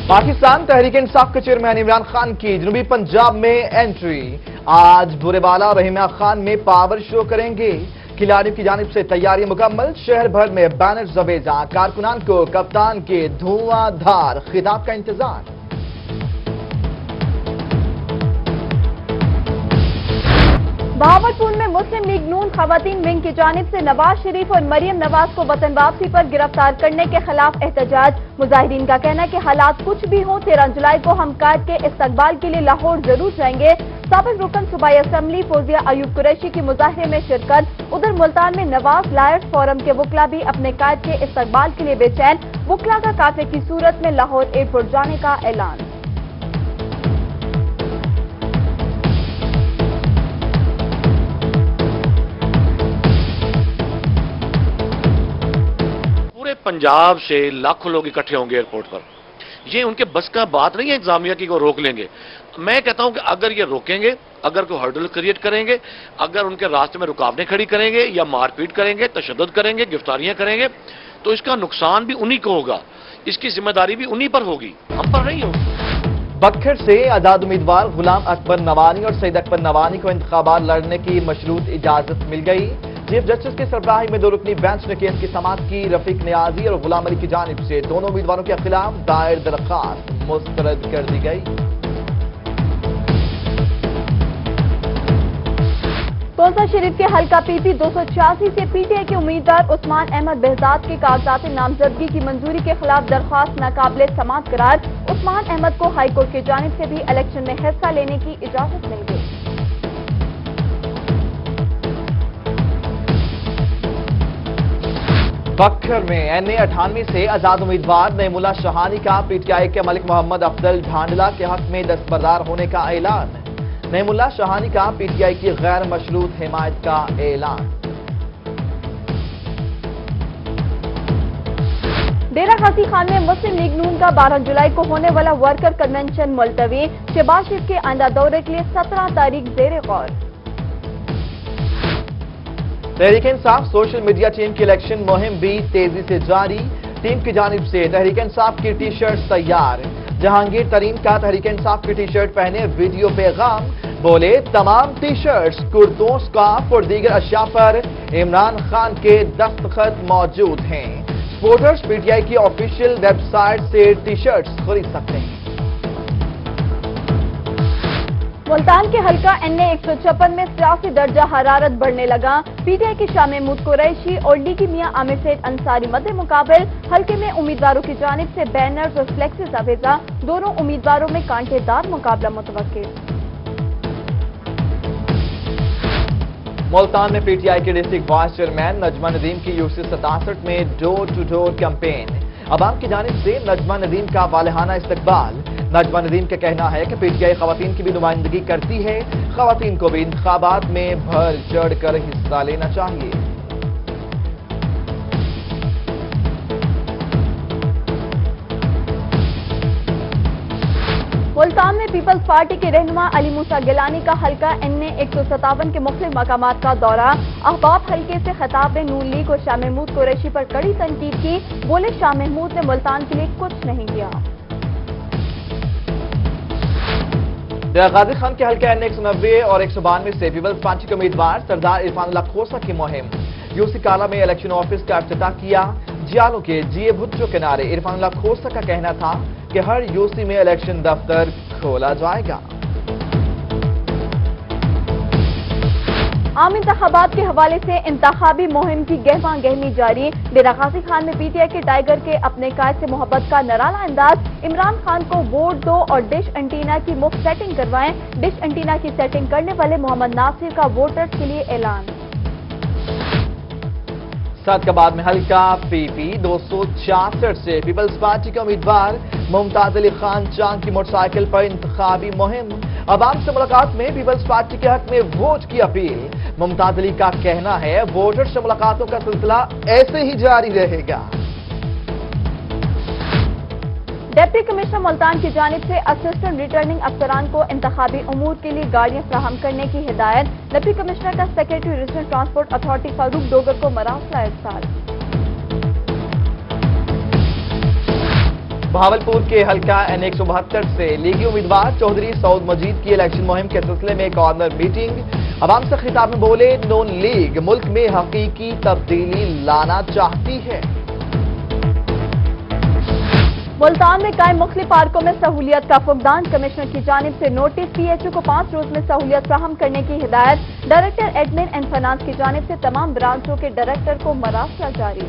पाकिस्तान तहरीक इंसाफ के चेयरमैन इमरान खान की जनूबी पंजाब में एंट्री। आज बुरेवाला रहीमा खान में पावर शो करेंगे। खिलाड़ियों की जानिब से तैयारी मुकम्मल। शहर भर में बैनर जवेजा। कारकुनान को कप्तान के धुआंधार खिताब का इंतजार। बहावलपुर में मुस्लिम लीग नून खवातीन विंग की जानिब से नवाज शरीफ और मरियम नवाज को वतन वापसी पर गिरफ्तार करने के खिलाफ एहतजाज। मुजाहिरीन का कहना है कि हालात कुछ भी हो 13 जुलाई को हम कायद के इस्तकबाल के लिए लाहौर जरूर जाएंगे। साबिक रुकन सूबाई असम्बली फौजिया अयूब कुरैशी की मुजाहरे में शिरकत। उधर मुल्तान में नवाज लायर्स फोरम के वकला भी अपने कायद के इस्तकबाल के लिए बेचैन। वकला का काफिले की सूरत में लाहौर एयरपोर्ट जाने का ऐलान। पंजाब से लाखों लोग इकट्ठे होंगे एयरपोर्ट पर। ये उनके बस का बात नहीं है इंतजामिया की वो रोक लेंगे। मैं कहता हूं कि अगर ये रोकेंगे, अगर कोई हर्डल क्रिएट करेंगे, अगर उनके रास्ते में रुकावटें खड़ी करेंगे या मारपीट करेंगे, तशद्दुद करेंगे, गिरफ्तारियां करेंगे, तो इसका नुकसान भी उन्हीं को होगा, इसकी जिम्मेदारी भी उन्हीं पर होगी, हम पर नहीं होगी। बखर से आजाद उम्मीदवार गुलाम अकबर नवानी और सईद अकबर नवानी को इंतखाबात लड़ने की मशरूत इजाजत मिल गई। चीफ जस्टिस की सरबराही में 2 रुकनी बेंच ने केस की समाअत की। रफीक नियाजी और गुलाम अली की जानिब से दोनों उम्मीदवारों के खिलाफ दायर दरख्वास्त मुस्तरद कर दी गई। तोसा शरीफ के हल्का पीपी 286 से पीटीआई के उम्मीदवार उस्मान अहमद बेहजाद के कागजात नामजदगी की मंजूरी के खिलाफ दरख्वास्त नाकाबिले समाअत करार। उस्मान अहमद को हाईकोर्ट की जानिब से भी इलेक्शन में हिस्सा लेने की इजाजत मिल गई। बखर में एनए 98 से आजाद उम्मीदवार नईमुल्ला शहानी का पीटीआई के मलिक मोहम्मद अफजल ढांडला के हक में दस्तबरदार होने का ऐलान। नईमुल्ला शहानी का पीटीआई की गैर मशरूत हिमायत का ऐलान। डेरा गाजी खान में मुस्लिम लीग नून का 12 जुलाई को होने वाला वर्कर कन्वेंशन मुलतवी। शहबाज शरीफ के आइंदा दौरे के लिए 17 तारीख जेर गौर। Tehreek Insaf social media team की इलेक्शन मुहिम भी तेजी से जारी। टीम की जानिब से तहरीक इंसाफ की टी शर्ट तैयार। जहांगीर तरीन का तहरीक इंसाफ की टी शर्ट पहने वीडियो पैगाम। बोले तमाम टी शर्ट्स, कुर्तों, स्कार्फ और दीगर अशिया पर इमरान खान के दस्तखत मौजूद हैं। सपोर्टर्स पीटीआई की ऑफिशियल वेबसाइट से टी शर्ट्स खरीद सकते हैं। मुल्तान के हल्का एनए 156 में सियासी दर्जा हरारत बढ़ने लगा। पीटीआई के शाह महमूद कुरैशी और लीगी मियां आमिर सैद अंसारी मद्दे मुकाबिल। हल्के में उम्मीदवारों की जानिब से बैनर्स और फ्लेक्सेस अवेजा। दोनों उम्मीदवारों में कांटेदार मुकाबला मुतवक्किल। मुल्तान में पीटीआई के district vice chairman Najma Nadeem की यूसी 67 में डोर टू डोर कैंपेन। अवाम की जानिब से नजमा नदीम का वालहाना इस्तकबाल। नजमा नदीम का कहना है कि पीटीआई खवातीन की भी नुमाइंदगी करती है। खवातीन को भी इंतखाबात में बढ़ चढ़ कर हिस्सा लेना चाहिए। मुल्तान में पीपल्स पार्टी के रहनुमा अली मूसा गिलानी का हल्का एनए 157 के मुख्तलिफ मकामात का दौरा। अहबाब हल्के से खिताब में नून लीग और शाह महमूद कुरैशी पर कड़ी तनकीद की। बोले शाह महमूद ने मुल्तान के लिए कुछ नहीं किया। गाजी खान के हल्के एनए 190 और 192 से पीपल्स पार्टी के उम्मीदवार सरदार इरफानुल्लाह खोसा की मुहिम। यूसी काला में इलेक्शन ऑफिस का इफ्तिताह किया। जियालों के जिए भुट्टो किनारे इरफानुल्लाह खोसा का कहना था कि हर यूसी में इलेक्शन दफ्तर खोला जाएगा। आम इंतखाबात के हवाले से इंतखाबी मुहिम की गहमा गहमी जारी। डेरा गाजी खान में पीटीआई के टाइगर के अपने कायद से मोहब्बत का निराला अंदाज। इमरान खान को वोट दो और डिश एंटीना की मुफ्त सेटिंग करवाएं। डिश एंटीना की सेटिंग करने वाले मोहम्मद नासिर का वोटर्स के लिए ऐलान। सादकाबाद में हल्का पीपी 266 से पीपल्स पार्टी के उम्मीदवार मुमताज अली खान चांद की मोटरसाइकिल पर इंतखाबी मुहिम। अवाम से मुलाकात में पीपल्स पार्टी के हक में वोट की अपील। मुमताज अली का कहना है वोटर से मुलाकातों का सिलसिला ऐसे ही जारी रहेगा। डिप्टी कमिश्नर मुल्तान की जानिब से असिस्टेंट रिटर्निंग अफसरान को इंतखाबी उमूर के लिए गाड़ियां फराहम करने की हिदायत। डिप्टी कमिश्नर का secretary regional transport authority Farooq Dogar को मरासला इरसाल। بہاولپور کے حلقہ N172 سے لیگی امیدوار چودھری سعود مجید کی الیکشن مہم کے سلسلے میں کارنر میٹنگ۔ عوام سے خطاب میں بولے، نون لیگ ملک میں حقیقی تبدیلی لانا چاہتی ہے۔ ملتان میں قائم مختلف پارکوں میں سہولیت کا فقدان، کمشنر کی جانب سے نوٹس، PHO کو 5 روز میں سہولیت فراہم کرنے کی ہدایت، ڈائریکٹر ایڈمن اینڈ فائنانس کی جانب سے تمام برانچوں کے ڈائریکٹر کو مراسلہ جاری۔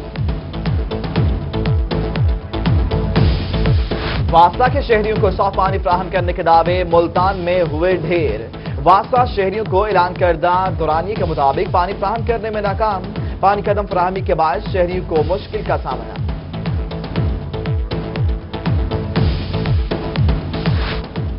واسطہ کے شہریوں کو صاف پانی فراہم کرنے کے دعوے ملتان میں ہوئے ڈھیر۔ واسطہ شہریوں کو اعلان کردہ دورانیے کے مطابق پانی فراہم کرنے میں ناکام، پانی کی عدم فراہمی کے باعث شہریوں کو مشکل کا سامنا۔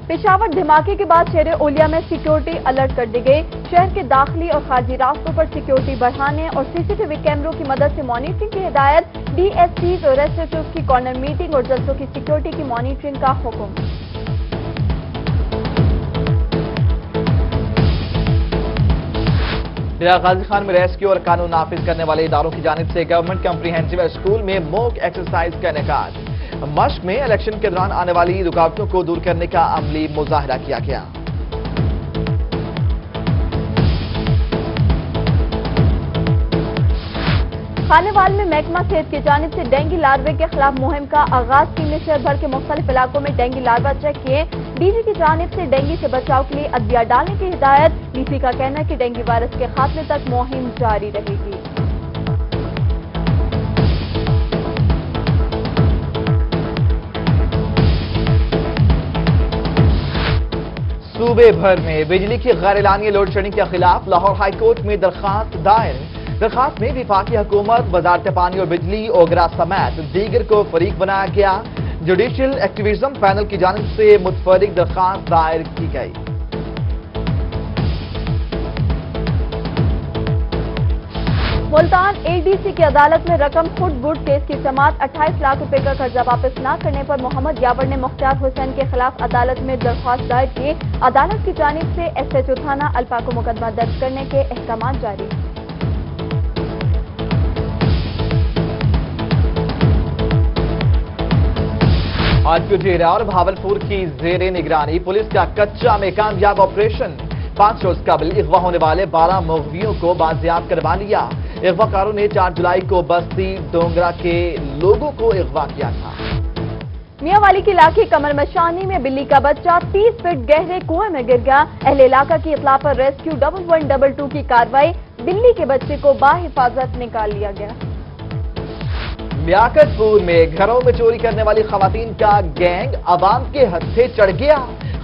پشاور دھماکے کے بعد شہر اولیا میں سیکیورٹی الرٹ کر دی گئی، شہر کے داخلی اور خارجی راستوں پر سیکیورٹی بڑھانے اور CCTV کیمروں کی مدد سے مانیٹرنگ کی ہدایت، DSPs اور SHOs کی کارنر میٹنگ اور جلسوں کی سیکیورٹی کی مانیٹرنگ کا حکم۔ ڈیرہ غازی خان میں ریسکیو اور قانون نافذ کرنے والے اداروں کی جانب سے گورنمنٹ کمپریہنسو اسکول میں موک ایکسرسائز کا انعقاد۔ مشق میں الیکشن کے دوران آنے والی رکاوٹوں کو دور کرنے کا عملی مظاہرہ کیا گیا۔ خانے وال میں محکمہ صحت کی جانب سے ڈینگی لاروے کے خلاف مہم کا آغاز، ٹیم نے شہر بھر کے مختلف علاقوں میں ڈینگی لاروا چیک کیے، DG کی جانب سے ڈینگی سے بچاؤ کے لیے ادویہ ڈالنے کی ہدایت، DC کا کہنا ہے کہ ڈینگی وائرس کے خاتمے تک مہم جاری رہے گی۔ صوبے بھر میں بجلی کی غیر اعلانیہ لوڈ شیڈنگ کے خلاف لاہور ہائی کورٹ میں درخواست دائر۔ درخواست میں وفاقی حکومت، وزارت پانی اور بجلی، اوگرا سمیت دیگر کو فریق بنایا گیا۔ جوڈیشل ایکٹیویزم پینل کی جانب سے متفرق درخواست دائر کی گئی۔ ملتان ADC کی عدالت میں رقم خود بٹ کیس کی سماعت، 28 لاکھ روپے کا قرضہ واپس نہ کرنے پر محمد یاور نے مختار حسین کے خلاف عدالت میں درخواست دائر کی۔ عدالت کی جانب سے SHO تھانہ الپا کو مقدمہ درج کرنے کے احکامات جاری۔ ڈیرہ اور بہاولپور کی زیر نگرانی پولیس کا کچا میں کامیاب آپریشن، 5 روز قبل اغوا ہونے والے 12 مغویوں کو بازیاب کروا لیا۔ اغوا کاروں نے 4 جولائی کو بستی ڈونگرا کے لوگوں کو اغوا کیا تھا۔ میاں والی کے علاقے کمر مشانی میں بلی کا بچہ 30 فٹ گہرے کنویں میں گر گیا، اہل علاقہ کی اطلاع پر ریسکیو 1122 کی کارروائی، بلی کے بچے کو باحفاظت نکال لیا گیا۔ لیاقت پور میں گھروں میں چوری کرنے والی خواتین کا گینگ عوام کے ہتھے چڑھ گیا،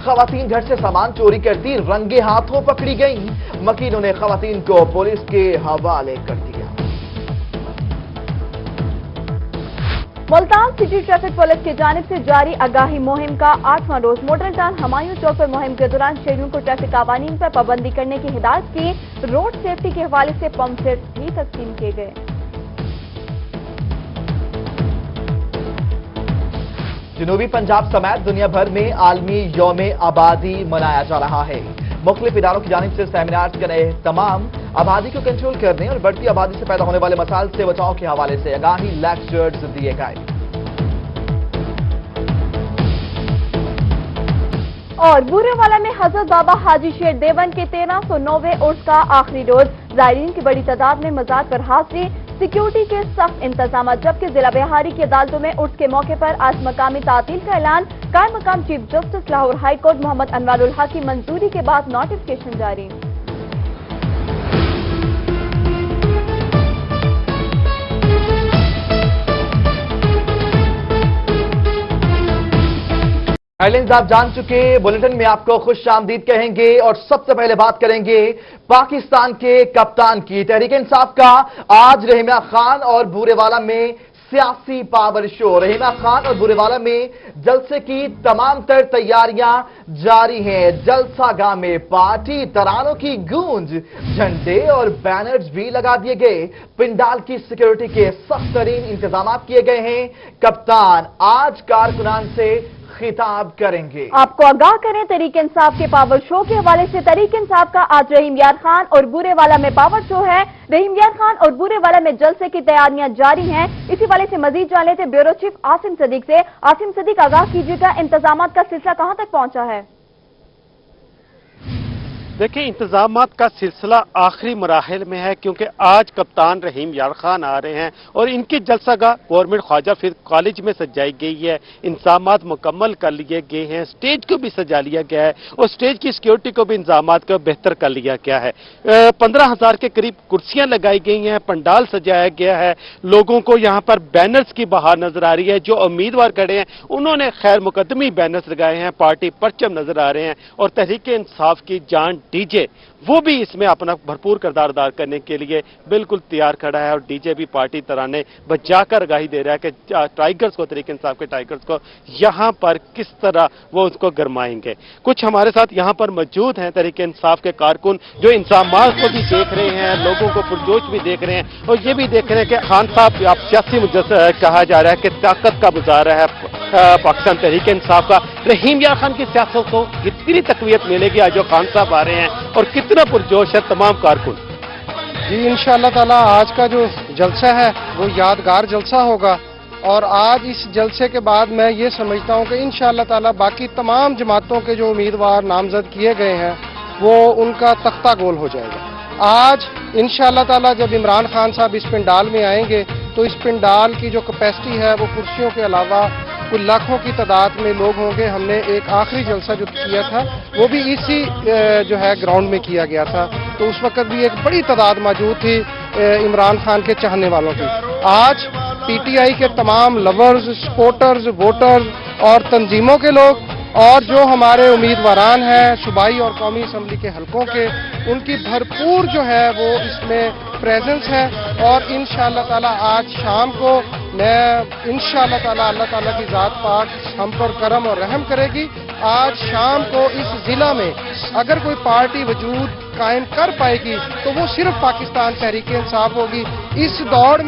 خواتین گھر سے سامان چوری کرتی رنگے ہاتھوں پکڑی گئیں، مکینوں نے خواتین کو پولیس کے حوالے کر دیا۔ ملتان سٹی ٹریفک پولیس کی جانب سے جاری آگاہی مہم کا 8واں روز، ماڈل ٹاؤن ہمایوں چوک پر مہم کے دوران شہریوں کو ٹریفک قوانین پر پابندی کرنے کی ہدایت کی، روڈ سیفٹی کے حوالے سے پمفلیٹس بھی تقسیم کیے گئے۔ جنوبی پنجاب سمیت دنیا بھر میں عالمی یوم آبادی منایا جا رہا ہے۔ مختلف اداروں کی جانب سے سیمینارز کا اہتمام، آبادی کو کنٹرول کرنے اور بڑھتی آبادی سے پیدا ہونے والے مسائل سے بچاؤ کے حوالے سے آگاہی لیکچرز دیے گئے۔ اور بورے والا میں حضرت بابا حاجی شیر دیون کے 1309ویں عرس کا آخری روز، زائرین کی بڑی تعداد میں مزار پر حاضری، سیکیورٹی کے سخت انتظامات، جبکہ ضلع بہاری کی عدالتوں میں عرس کے موقع پر آج مقامی تعطیل کا اعلان، قائم مقام chief justice Lahore high court Muhammad Anwar ul Haq کی منظوری کے بعد نوٹیفکیشن جاری۔ ہیڈ لائنز آپ جان چکے، بلیٹن میں آپ کو خوش آمدید کہیں گے اور سب سے پہلے بات کریں گے پاکستان کے کپتان کی۔ تحریک انصاف کا آج رحیمہ خان اور بورے والا میں سیاسی پاور شو، رحیمہ خان اور بورے والا میں جلسے کی تمام تر تیاریاں جاری ہیں۔ جلسہ گاہ میں پارٹی ترانوں کی گونج، جھنڈے اور بینرز بھی لگا دیے گئے، پنڈال کی سیکیورٹی کے سخت ترین انتظامات کیے گئے ہیں۔ کپتان آج کارکنان سے खिताब करेंगे। आपको आगाह करें, तहरीक इंसाफ के पावर शो के हवाले से तहरीक इंसाफ का आज रहीम यार खान और बूरेवाला में पावर शो है। रहीम यार खान और बूरेवाला में जलसे की तैयारियां जारी हैं। इसी वाले से मजीद जान लेते ब्यूरो चीफ आसिम सदीक से। आसिम सदीक, आगाह कीजिएगा, इंतजामात का सिलसिला कहां तक पहुंचा है? देखिए, इंतजामात का सिलसिला आखिरी मराहिल में है, क्योंकि आज कप्तान रहीम यार खान आ रहे हैं और इनकी जलसागाह गवर्नमेंट ख्वाजा फरीद कॉलेज में सजाई गई है। इंतजामात मुकम्मल कर लिए गए हैं, स्टेज को भी सजा लिया गया है और स्टेज की सिक्योरिटी को भी इंतजामात को बेहतर कर लिया गया है। 15,000 के करीब कुर्सियां लगाई गई हैं, पंडाल सजाया गया है, लोगों को यहाँ पर बैनर्स की बहार नजर आ रही है। जो उम्मीदवार खड़े हैं उन्होंने खैर मुकदमी बैनर्स लगाए हैं, पार्टी परचम नजर आ रहे हैं और तहरीक इंसाफ की जान डीजे वो भी इसमें अपना भरपूर किरदार अदा करने के लिए बिल्कुल तैयार खड़ा है और डीजे भी पार्टी तराने बजाकर आगाही दे रहा है कि टाइगर्स को, तहरीक इंसाफ के टाइगर्स को यहां पर किस तरह वो उसको गरमाएंगे। कुछ हमारे साथ यहां पर मौजूद हैं तहरीक इंसाफ के कारकुन जो इंतजामात को भी देख रहे हैं, लोगों को पुरजोश भी देख रहे हैं और ये भी देख रहे हैं कि खान साहब आप सियासी मुजस्सम कहा जा रहा है कि ताकत का मुजाहरा है पाकिस्तान तहरीक इंसाफ का। रहीम यार खान की सियासत को कितनी तकवीत मिलेगी आज जो खान साहब आ रहे हैं और कितना पुरजोश है तमाम कारकुन? जी इंशाअल्लाह ताला आज का जो जलसा है वो यादगार जलसा होगा और आज इस जलसे के बाद मैं ये समझता हूँ कि इंशाअल्लाह ताला बाकी तमाम जमातों के जो उम्मीदवार नामजद किए गए हैं वो उनका तख्ता गोल हो जाएगा। आज इंशाअल्लाह ताला जब इमरान खान साहब इस पंडाल में आएंगे तो इस पंडाल की जो कैपेसिटी है वो कुर्सियों के अलावा कुछ लाखों की तादाद में लोग होंगे। हमने एक आखिरी जलसा जो किया था वो भी इसी जो है ग्राउंड में किया गया था, तो उस वक्त भी एक बड़ी तादाद मौजूद थी इमरान खान के चाहने वालों की। आज पीटीआई के तमाम लवर्स, सपोर्टर्स, वोटर्स और तंजीमों के लोग और जो हमारे उम्मीदवारान हैं सूबाई और कौमी असम्बली के हलकों के, उनकी भरपूर जो है वो इसमें प्रेजेंस है और इंशाअल्लाह ताला आज शाम को मैं इंशाअल्लाह ताला अल्लाह ताला की ज़ात पाक हम पर करम और रहम करेगी। आज शाम को इस जिला में अगर कोई पार्टी वजूद कायम कर पाएगी तो वो सिर्फ पाकिस्तान तहरीक इंसाफ होगी। इस दौड़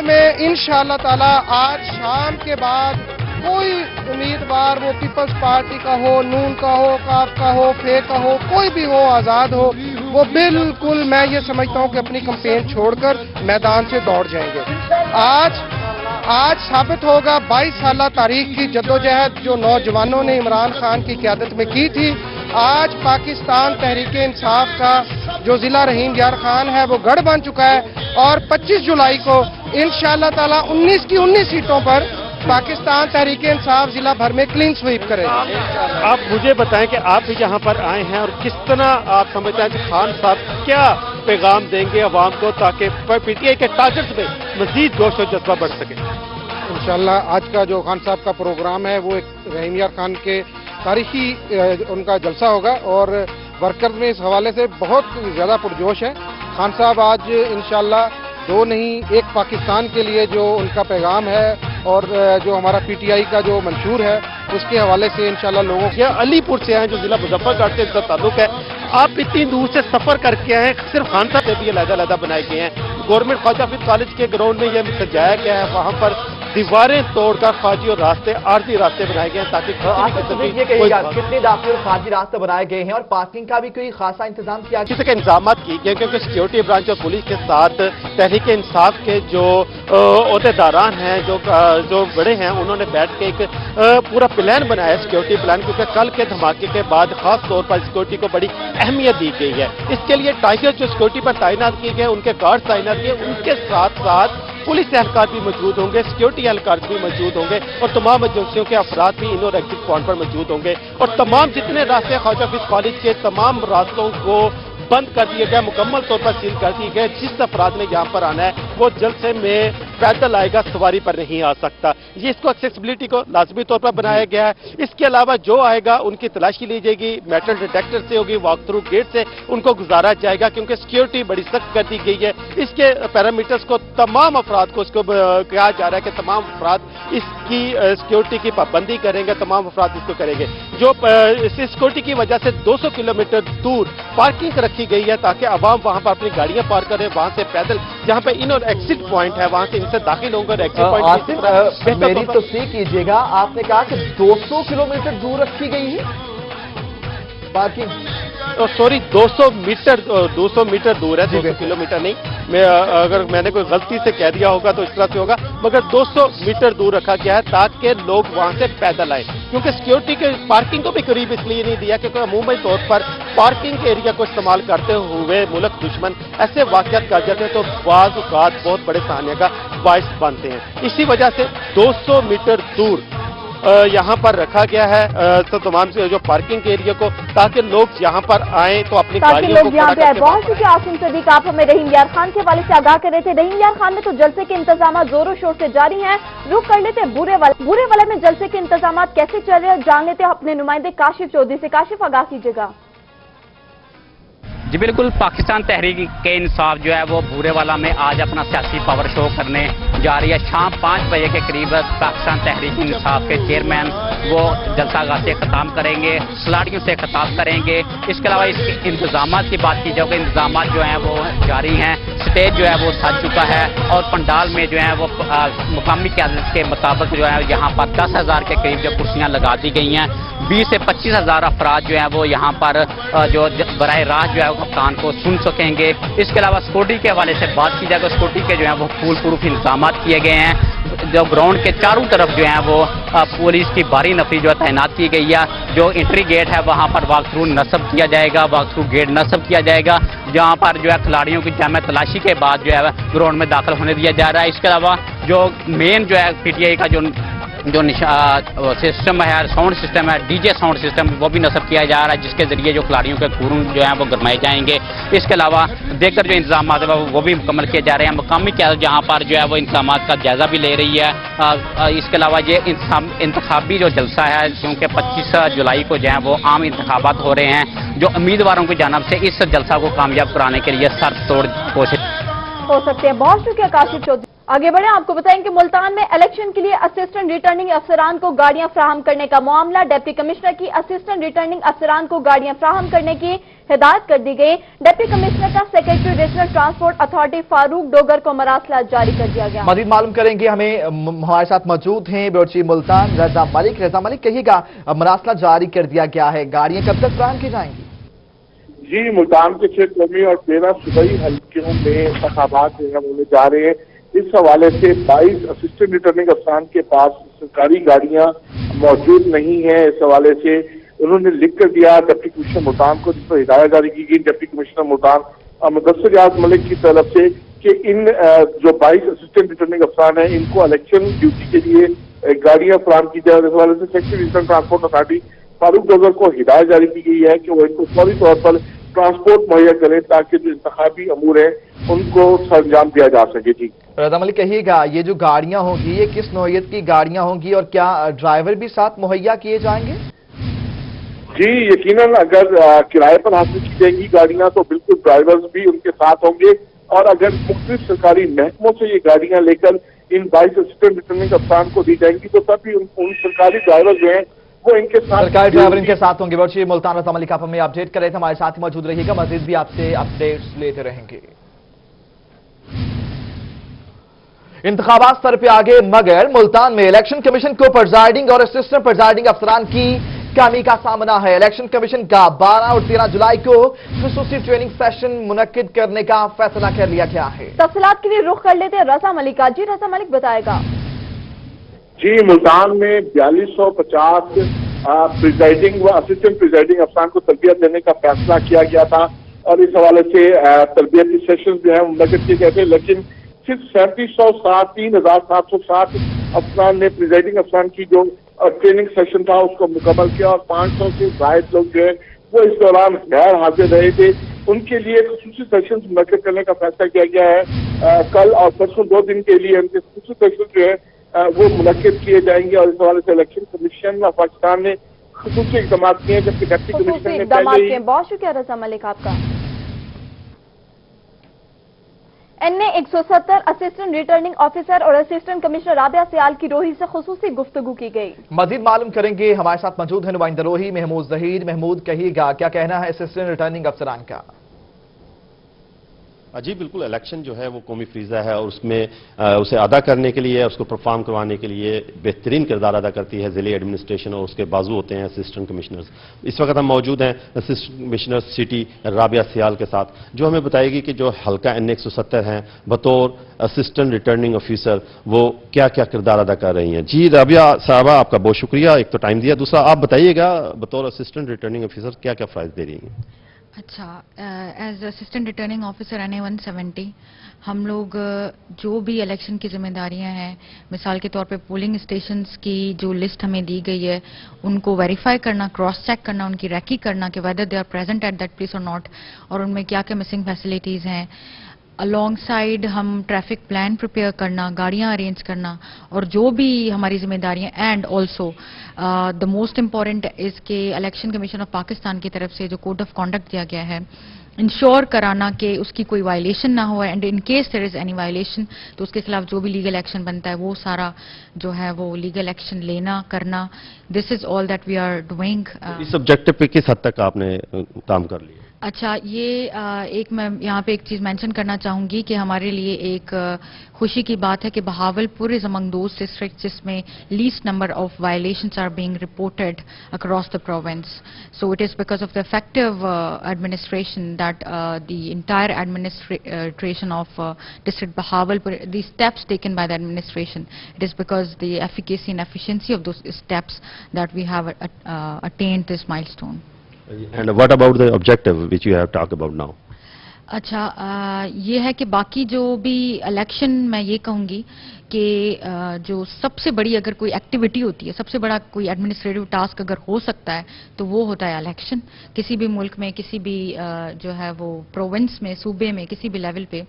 में इंशाअल्लाह ताला आज शाम के बाद कोई उम्मीदवार वो पीपल्स पार्टी का हो, नून का हो, काफ का हो, फे का हो, कोई भी हो, आजाद हो, वो बिल्कुल मैं ये समझता हूँ कि अपनी कैंपेन छोड़कर मैदान से दौड़ जाएंगे। आज साबित होगा 22 साल तारीख की जद्दोजहद जो नौजवानों ने इमरान खान की क़यादत में की थी। आज पाकिस्तान तहरीक इंसाफ का जो जिला रहीम यार खान है वो गढ़ बन चुका है और 25 जुलाई को इंशाअल्लाह ताला 19 की 19 सीटों पर पाकिस्तान तहरीक इंसाफ जिला भर में क्लीन स्वीप करेगा। आप मुझे बताएं कि आप भी यहाँ पर आए हैं और किस तरह आप समझते हैं कि खान साहब क्या पैगाम देंगे अवाम को ताकि पीटीआई के टारगेट्स में मजीद जोश और जज्बा बढ़ सके? इंशाअल्लाह आज का जो खान साहब का प्रोग्राम है वो एक रहीम यार खान के तारीखी उनका जलसा होगा और वर्कर्स में इस हवाले से बहुत ज़्यादा पुरजोश है। खान साहब आज इंशाअल्लाह दो नहीं एक पाकिस्तान के लिए जो उनका पैगाम है और जो हमारा पीटीआई का जो मंशूर है उसके हवाले से इंशाअल्लाह लोगों के अलीपुर से हैं जो जिला मुजफ्फरगढ़ से इनका ताल्लुक है। आप इतनी दूर से सफर करके आए हैं, सिर्फ खान साहब से भी अलग-अलग बनाए गए हैं। गवर्नमेंट ख्वाजा फरीद कॉलेज के ग्राउंड में यह सजाया गया है, वहां पर दीवारें तोड़कर खाजी और रास्ते आरती रास्ते बनाए गए हैं ताकि कितने दाखिल और खाजी रास्ते बनाए गए हैं और पार्किंग का भी कोई खासा इंतजाम किया किसी के इंतजाम किए गए क्योंकि सिक्योरिटी ब्रांच और पुलिस के साथ तहरीक इंसाफ के जो अहदेदारान हैं जो बड़े हैं उन्होंने बैठ के एक पूरा प्लान बनाया है, सिक्योरिटी प्लान, क्योंकि कल के धमाके के बाद खास तौर पर सिक्योरिटी को बड़ी अहमियत दी गई है। इसके लिए टाइगर जो सिक्योरिटी पर तैनात किए गए उनके गार्ड तैनात किए, उनके साथ साथ पुलिस एहलकार भी मौजूद होंगे, सिक्योरिटी एहलकार भी मौजूद होंगे और तमाम एजेंसियों के अफराद भी इन और एग्जिट पॉइंट पर मौजूद होंगे और तमाम जितने रास्ते ख्वाजा फरीद कॉलेज के तमाम रास्तों को बंद कर दिए गए, मुकम्मल तौर पर सील कर दिए गए। जिस अफराद ने यहाँ पर आना है वो जलसे में पैदल आएगा, सवारी पर नहीं आ सकता। ये इसको एक्सेसिबिलिटी को लाजमी तौर पर बनाया गया है। इसके अलावा जो आएगा उनकी तलाशी ली जाएगी, मेटल डिटेक्टर से होगी, वॉक थ्रू गेट से उनको गुजारा जाएगा क्योंकि सिक्योरिटी बड़ी सख्त कर दी गई है। इसके पैरामीटर्स को तमाम अफराद को इसको कहा जा रहा है कि तमाम अफराद इसकी सिक्योरिटी की पाबंदी करेंगे, तमाम अफराद इसको करेंगे। जो सिक्योरिटी की वजह से 200 किलोमीटर दूर पार्किंग रखी गई है ताकि अवाम वहां पर अपनी गाड़ियां पार्क करें, वहां से पैदल जहाँ पे इन और एग्जिट पॉइंट है वहाँ से इनसे दाखिल होंगे और एग्जिट आसिफ, पॉइंट मेरी तस्दीक कीजिएगा, आपने कहा कि 200 किलोमीटर दूर रखी गई है पार्किंग। सॉरी 200 मीटर दूर है, 200 किलोमीटर नहीं। अगर मैंने कोई गलती से कह दिया होगा तो इस तरह से होगा, मगर 200 मीटर दूर रखा गया है ताकि लोग वहां से पैदल आए, क्योंकि सिक्योरिटी के पार्किंग को भी करीब इसलिए नहीं दिया क्योंकि अमूमी तौर पर पार्किंग के एरिया को इस्तेमाल करते हुए मुल्क दुश्मन ऐसे वाक़यात कर जाते हैं तो बाज़ औक़ात बहुत बड़े सहाने का बाइस बनते हैं। इसी वजह से 200 मीटर दूर यहाँ पर रखा गया है तो तमाम जो पार्किंग के एरिया को, ताकि लोग यहाँ पर आए तो अपनी गाड़ियों को यहाँ पे आए। बहुत शुक्रिया आसिम सदीक, आप हमें रहीम यार खान के हवाले से आगाह कर रहे थे। रहीम यार खान में तो जलसे के इंतजाम जोरों शोर से जारी हैं। रुख कर लेते हैं बुरे वाले में जलसे के इंतजाम कैसे चल रहे हैं, जान लेते हैं अपने नुमाइंदे काशिफ चौधरी से। काशिफ, आगाह कीजिएगा। जी बिल्कुल, पाकिस्तान तहरीक के इंसाफ जो है वो भूरे वाला में आज अपना सियासी पावर शो करने जा रही है। शाम 5 बजे के करीब पाकिस्तान तहरीक इंसाफ के चेयरमैन वो जलसागाह से खिताब करेंगे, खिलाड़ियों से खिताब करेंगे। इसके अलावा इसके इंतजाम की बात की जाए, इंतजाम जो हैं वो जारी हैं। स्टेज जो है वो सज चुका है और पंडाल में जो है वो मुकामी क़यादत के मुताबिक जो है यहाँ पर 10,000 के करीब जो कुर्सियाँ लगा दी गई हैं। 20 से 25,000 अफराद जो है वो यहाँ पर जो बराह रास्त जो है कप्तान को सुन सकेंगे। इसके अलावा सिक्योरिटी के हवाले से बात की जाए तो सिक्योरिटी के जो है वो फूल प्रूफ इंतजाम किए गए हैं। जो ग्राउंड के चारों तरफ जो है वो पुलिस की भारी नफरी जो है तैनात की गई है। जो एंट्री गेट है वहाँ पर वॉक थ्रू नस्ब किया जाएगा, वॉक थ्रू गेट नस्ब किया जाएगा, जहाँ पर जो है खिलाड़ियों की जामे तलाशी के बाद जो है ग्राउंड में दाखिल होने दिया जा रहा है। इसके अलावा जो मेन जो है PTI का जो सिस्टम है, साउंड सिस्टम है, DJ साउंड सिस्टम, वो भी नस्ब किया जा रहा है, जिसके जरिए जो खिलाड़ियों के खुरून जो है वो गरमाए जाएंगे। इसके अलावा देखकर जो इंतजाम है वो भी मुकम्मल किए जा रहे हैं। मकामी क़यादत जहाँ पर जो है वो इंतजाम का जायजा भी ले रही है। इसके अलावा ये इंतखाबी जो जलसा है, क्योंकि 25 जुलाई को जो है वो आम इंतखाबात हो रहे हैं, जो उम्मीदवारों की जानब से इस जलसा को कामयाब कराने के लिए सर तोड़ कोशिश हो सकते हैं। बहुत शुक्रिया काशिफ चौधरी। आगे बढ़े, आपको बताएं कि मुल्तान में इलेक्शन के लिए असिस्टेंट रिटर्निंग अफसरान को गाड़ियां फ्राहम करने का मामला। डिप्टी कमिश्नर की असिस्टेंट रिटर्निंग अफसरान को गाड़ियां फ्राहम करने की हिदायत कर दी गई। डिप्टी कमिश्नर का secretary regional transport authority Farooq Dogar को मरासला जारी कर दिया गया। मजीद मालूम करेंगे, हमारे साथ मौजूद हैं ब्यूरो चीफ मुल्तान रजा मलिक। रजा मलिक, कहिएगा, मरासला जारी कर दिया गया है, गाड़ियां कब तक फ्राहम की जाएंगी? जी, मुल्तान के 6 कौमी और 13 सूबाई हल्कों में इंतखाबात होने जा रहे हैं। इस हवाले से 22 असिस्टेंट रिटर्निंग अफसरान के पास सरकारी गाड़ियां मौजूद नहीं है। इस हवाले से उन्होंने लिख कर दिया डिप्टी कमिश्नर मुल्तान को, जिस पर हिदायत जारी की गई डिप्टी कमिश्नर मुल्तान मुदस्सिर रियाज मलिक की तरफ से कि इन जो 22 असिस्टेंट रिटर्निंग अफसरान हैं इनको इलेक्शन ड्यूटी के लिए गाड़ियां फराहम की जाए। इस हवाले से secretary regional transport authority Farooq Dogar को हिदायत जारी की गई है कि वो इनको फौरी तौर पर ट्रांसपोर्ट मुहैया करें ताकि जो इंतखाबी अमूर है उनको सरंजाम दिया जा सके। जी रजा मलिक, कहिएगा, ये जो गाड़ियां होंगी ये किस नौइयत की गाड़ियां होंगी और क्या ड्राइवर भी साथ मुहैया किए जाएंगे? जी, यकीनन अगर किराए पर हासिल की जाएगी गाड़ियां तो बिल्कुल ड्राइवर्स भी उनके साथ होंगे, और अगर मुख्तलिफ सरकारी महकमों से ये गाड़ियां लेकर इन 22 असिस्टेंट रिटर्निंग अफसरान को दी जाएंगी तो तभी उन सरकारी ड्राइवर जो हैं वो इनके साथ, सरकारी ड्राइवर इनके साथ होंगे। बहुत मुल्तान रजा मलिक, आप हमें अपडेट कर रहे थे, हमारे साथ ही मौजूद रहिएगा, मजीद भी आपसे अपडेट्स लेते रहेंगे। इंतखाबात सर पे आगे, मगर मुल्तान में इलेक्शन कमीशन को प्रिजाइडिंग और असिस्टेंट प्रिजाइडिंग अफसरान की कमी का सामना है। इलेक्शन कमीशन का 12 और 13 जुलाई को खुसूसी ट्रेनिंग सेशन मुनक्किद करने का फैसला कर लिया गया है। तफसीलात के लिए रुख कर लेते हैं रजा मलिक का। जी रजा मलिक, बताएगा। जी, मुल्तान में 4250 प्रिजाइडिंग व असिस्टेंट प्रिजाइडिंग अफसरान को तरबियत देने का फैसला किया गया था, और इस हवाले से तरबियती सेशन जो है मुनक्किद किए गए थे, लेकिन सिर्फ 3760 अफसरान ने प्रिजाइडिंग अफसरान की जो ट्रेनिंग सेशन था उसको मुकम्मल किया, और 500 से ज्यादा लोग जो है वो इस दौरान गैर हाजिर रहे थे। उनके लिए खुसूसी सेशन मुनक्किद करने का फैसला किया गया है। कल और परसों 2 दिन के लिए उनके खुसूसी सेशन जो है वो मुनक्किद किए जाएंगे, और इस हवाले से इलेक्शन कमीशन और पाकिस्तान ने खुसूसी इक़दाम किए हैं, जबकि डिप्टी कमिश्नर ने पहले ही। बहुत शुक्रिया रजा मलिक आपका। NA 170 असिस्टेंट रिटर्निंग ऑफिसर और असिस्टेंट कमिश्नर राबिया सियाल की रोही से खुसूसी गुफ्तगू की गई। मजीद मालूम करेंगे, हमारे साथ मौजूद है नुमाइंदा रोही महमूद जहीर। महमूद, कहिएगा, क्या कहना है असिस्टेंट रिटर्निंग अफसरान का? جی بالکل، الیکشن جو ہے وہ قومی فریضہ ہے اور اس میں اسے ادا کرنے کے لیے، اس کو پرفارم کروانے کے لیے بہترین کردار ادا کرتی ہے ضلعی ایڈمنسٹریشن، اور اس کے بازو ہوتے ہیں اسسٹنٹ کمشنرز۔ اس وقت ہم موجود ہیں اسسٹنٹ کمشنر سٹی رابعہ سیال کے ساتھ، جو ہمیں بتائے گی کہ جو حلقہ N 170 ہیں بطور اسسٹنٹ ریٹرننگ آفیسر وہ کیا کیا کردار ادا کر رہی ہیں۔ جی رابعہ صاحبہ، آپ کا بہت شکریہ، ایک تو ٹائم دیا، دوسرا آپ بتائیے گا بطور اسسٹنٹ ریٹرننگ آفیسر کیا کیا فرائض دے رہی ہیں؟ اچھا، as assistant returning officer NA 170 ہم لوگ جو بھی الیکشن کی ذمہ داریاں ہیں، مثال کے طور پہ پولنگ اسٹیشنز کی جو لسٹ ہمیں دی گئی ہے ان کو ویریفائی کرنا، کراس چیک کرنا، ان کی ریکی کرنا کہ whether they are present at that place or not, اور ان میں کیا کیا مسنگ فیسلٹیز ہیں۔ الانگ سائڈ ہم ٹریفک پلان پریپیئر کرنا، گاڑیاں ارینج کرنا، اور جو بھی ہماری ذمہ داریاں، and also the most important is کہ الیکشن کمیشن آف پاکستان کی طرف سے جو کوڈ آف کانڈکٹ دیا گیا ہے انشور کرانا کہ اس کی کوئی وائلیشن نہ ہو، and in case there is any violation تو اس کے خلاف جو بھی لیگل ایکشن بنتا ہے وہ سارا جو ہے وہ لیگل ایکشن لینا کرنا۔ This is all that we are doing. اس آبجیکٹو پہ کس حد تک آپ نے کام کر لیا؟ اچھا، یہ ایک میں یہاں پہ ایک چیز مینشن کرنا چاہوں گی کہ ہمارے لیے ایک خوشی کی بات ہے کہ Bahawalpur is among those district جس میں least number of violations are being reported across the province. So it is because of the effective administration that the entire administration of district Bahawalpur, the steps taken by the administration, it is because the efficacy and efficiency of those steps that we have attained this milestone. And what about the objective which you have talked about now? اچھا، یہ ہے کہ باقی جو بھی election میں یہ کہوں گی کہ جو سب سے بڑی اگر کوئی ایکٹیویٹی ہوتی ہے، سب سے بڑا کوئی ایڈمنسٹریٹو ٹاسک اگر ہو سکتا ہے تو وہ ہوتا ہے الیکشن، کسی بھی ملک میں، کسی بھی جو ہے وہ پروونس میں، صوبے میں، کسی بھی لیول پہ،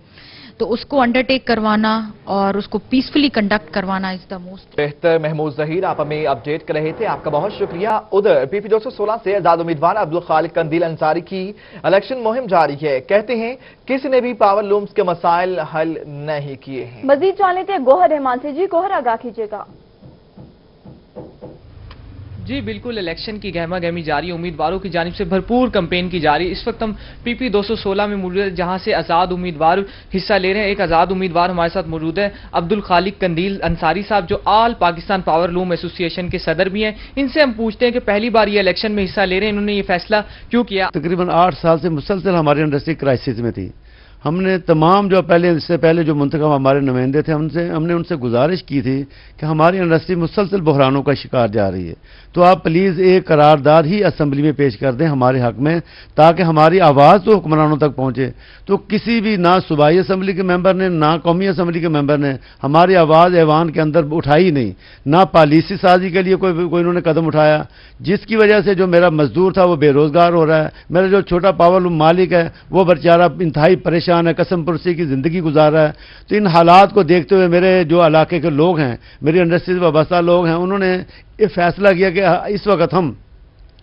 تو اس کو انڈرٹیک کروانا اور اس کو پیسفلی کنڈکٹ کروانا از دا موسٹ بہتر۔ محمود ظہیر آپ ہمیں اپڈیٹ کر رہے تھے، آپ کا بہت شکریہ۔ ادھر PP 216 سے آزاد امیدوار عبدالخالق قندیل انصاری کی الیکشن مہم جاری ہے، کہتے ہیں کسی نے بھی پاور لومز کے مسائل حل نہیں کیے ہیں۔ مزید جان لیتے ہیں گوہر رحمان سے۔ جی گوہر، آگاہ کیجیے گا۔ جی بالکل، الیکشن کی گہما گہمی جاری، امیدواروں کی جانب سے بھرپور کمپین کی جاری۔ اس وقت ہم PP 216 میں موجود ہیں جہاں سے آزاد امیدوار حصہ لے رہے ہیں۔ ایک آزاد امیدوار ہمارے ساتھ موجود ہے عبدالخالق قندیل انصاری صاحب، جو آل پاکستان پاور لوم ایسوسی ایشن کے صدر بھی ہیں۔ ان سے ہم پوچھتے ہیں کہ پہلی بار یہ الیکشن میں حصہ لے رہے ہیں، انہوں نے یہ فیصلہ کیوں کیا؟ تقریباً 8 سال سے مسلسل ہماری انڈسٹری کرائسس میں تھی۔ ہم نے تمام جو اس سے پہلے جو منتخب ہمارے نمائندے تھے ہم نے ان سے گزارش کی تھی کہ ہماری انڈسٹری مسلسل بحرانوں کا شکار جا رہی ہے، تو آپ پلیز ایک قرارداد ہی اسمبلی میں پیش کر دیں ہمارے حق میں، تاکہ ہماری آواز تو حکمرانوں تک پہنچے۔ تو کسی بھی نہ صوبائی اسمبلی کے ممبر نے نہ قومی اسمبلی کے ممبر نے ہماری آواز ایوان کے اندر اٹھائی نہیں، نہ پالیسی سازی کے لیے کوئی انہوں نے قدم اٹھایا، جس کی وجہ سے جو میرا مزدور تھا وہ بے روزگار ہو رہا ہے، میرا جو چھوٹا پاور لوم مالک ہے وہ بیچارہ انتہائی پریشان ہے، قسم پرسی کی زندگی گزار رہا ہے۔ تو ان حالات کو دیکھتے ہوئے میرے جو علاقے کے لوگ ہیں، میری انڈسٹری سے وابستہ لوگ ہیں، انہوں نے یہ فیصلہ کیا کہ اس وقت ہم